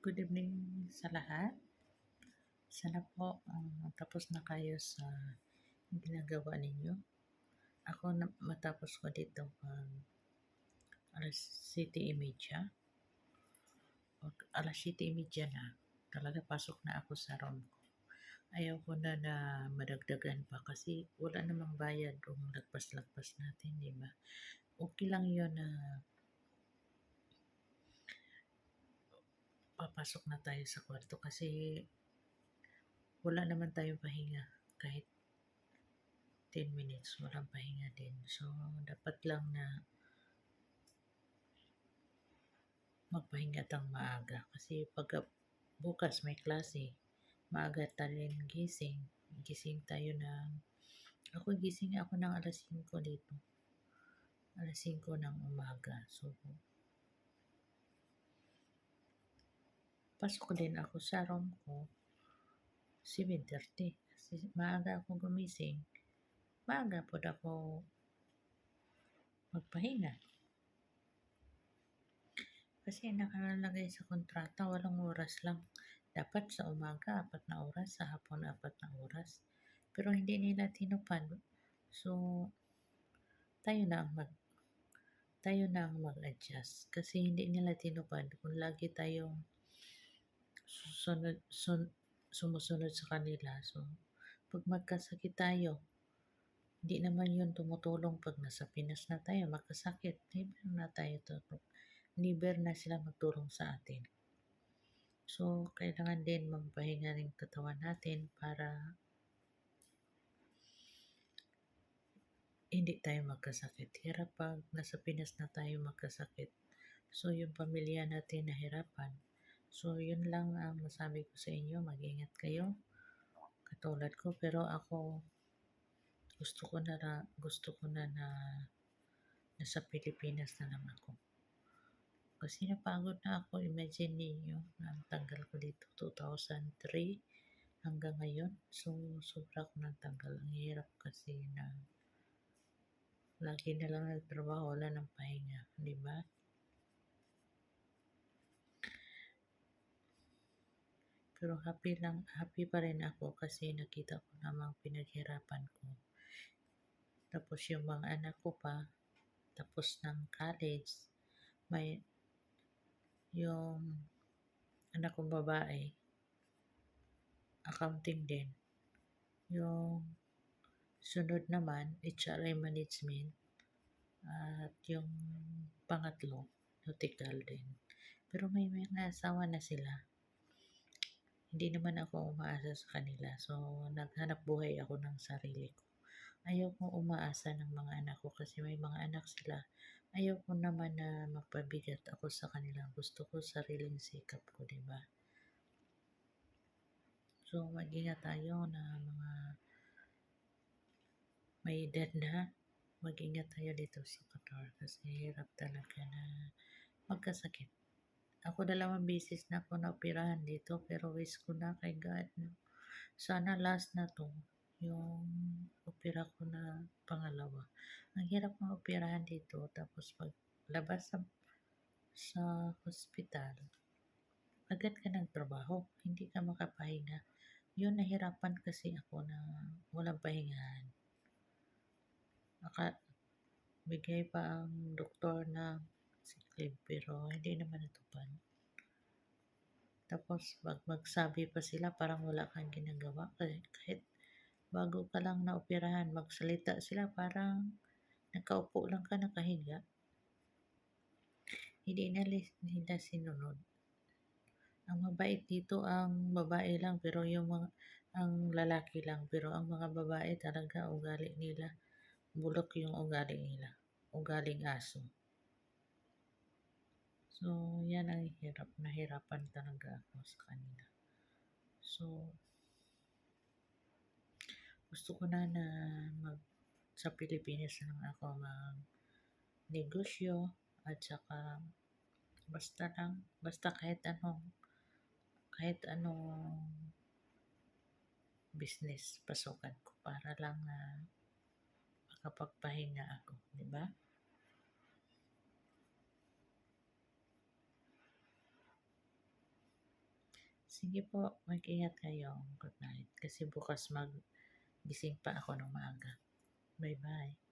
Good evening sa lahat. Sana po tapos na kayo sa ginagawa ninyo. Ako matapos ko dito alas 7:30 o alas 7:30 na. Talaga pasok na ako sa room ko. Ayaw ko na madagdagan pa kasi wala namang bayad kung lagpas-lagpas natin, di ba? Okay lang yun na papasok na tayo sa kwarto kasi wala naman tayong pahinga kahit 10 minutes, walang pahinga din. So, dapat lang na magpahinga tang maaga. Kasi pagka bukas may klase, maaga tayo gising. Gising tayo gising ako ng alas 5 dito. Alas 5 ng umaga. So, pasok din ako sa room ko 7:30. Kasi maaga ako gumising. Maaga po ako magpahinga. Kasi nakalagay sa kontrata, 8 oras lang. Dapat sa umaga, 4 na oras. Sa hapon, 4 na oras. Pero hindi nila tinupad. So, tayo na ang mag-adjust. Kasi hindi nila tinupad. Kung lagi tayong sumusunod sa kanila. So, pag magkasakit tayo, hindi naman yun tumutulong pag nasa Pinas na tayo, magkasakit. Never na sila magtulong sa atin. So, kailangan din magpahinga ng katawan natin para hindi tayo magkasakit. Hirap pag nasa Pinas na tayo magkasakit. So, yung pamilya natin nahirapan. So, yun lang ang masabi ko sa inyo. Mag-ingat kayo. Katulad ko. Pero ako, gusto ko na nasa Pilipinas na lang ako. Kasi napagod na ako. Imagine niyo, natanggal ko dito 2003 hanggang ngayon. So, sobra ko nang tanggal. Ang hirap kasi na lagi na lang nagtrabaho, wala ng pahinga. Di ba? Pero happy pa rin ako kasi nakita ko namang pinaghirapan ko. Tapos yung mga anak ko pa, tapos ng college, may yung anak kong babae, accounting din. Yung sunod naman, HRI management, at yung pangatlo, nautical din. Pero may mga asawa na sila. Hindi naman ako umaasa sa kanila. So, naghanap buhay ako ng sarili ko. Ayaw ko umaasa ng mga anak ko kasi may mga anak sila. Ayaw ko naman na magpabigat ako sa kanila. Gusto ko sariling sikap ko, di ba? So, mag-ingat tayo na mga may edad na. Mag-ingat tayo dito sa Qatar kasi hirap talaga na magkasakit. Ako 2 beses na ako naoperahan dito pero wish ko na kay God. No? Sana last na to yung opera ko na pangalawa. Ang hirap operahan dito tapos pag labas sa hospital, agad ka ng trabaho, hindi ka makapahinga. Yun, nahirapan kasi ako na walang pahingahan. Bigay pa ang doktor na sick leave pero hindi naman natupad. Tapos pag magsabi pa sila parang wala kang ginagawa kahit bago ka lang naoperahan, magsalita sila parang nakaupo lang ka nakahiga. Hindi nila sinunod. Ang mabait dito ang babae lang pero ang lalaki lang pero ang mga babae talaga ugali nila bulok yung ugali nila. Ugaling aso. So, yan ang hirap. Nahirapan talaga ako sa kanila. So, gusto ko na sa Pilipinas na lang ako mag-negosyo at saka basta kahit anong business pasukan ko para lang makapagpahinga ako, di ba? Sige po, mag-ingat kayo. Good night. Kasi bukas gising pa ako ng maaga. Bye-bye.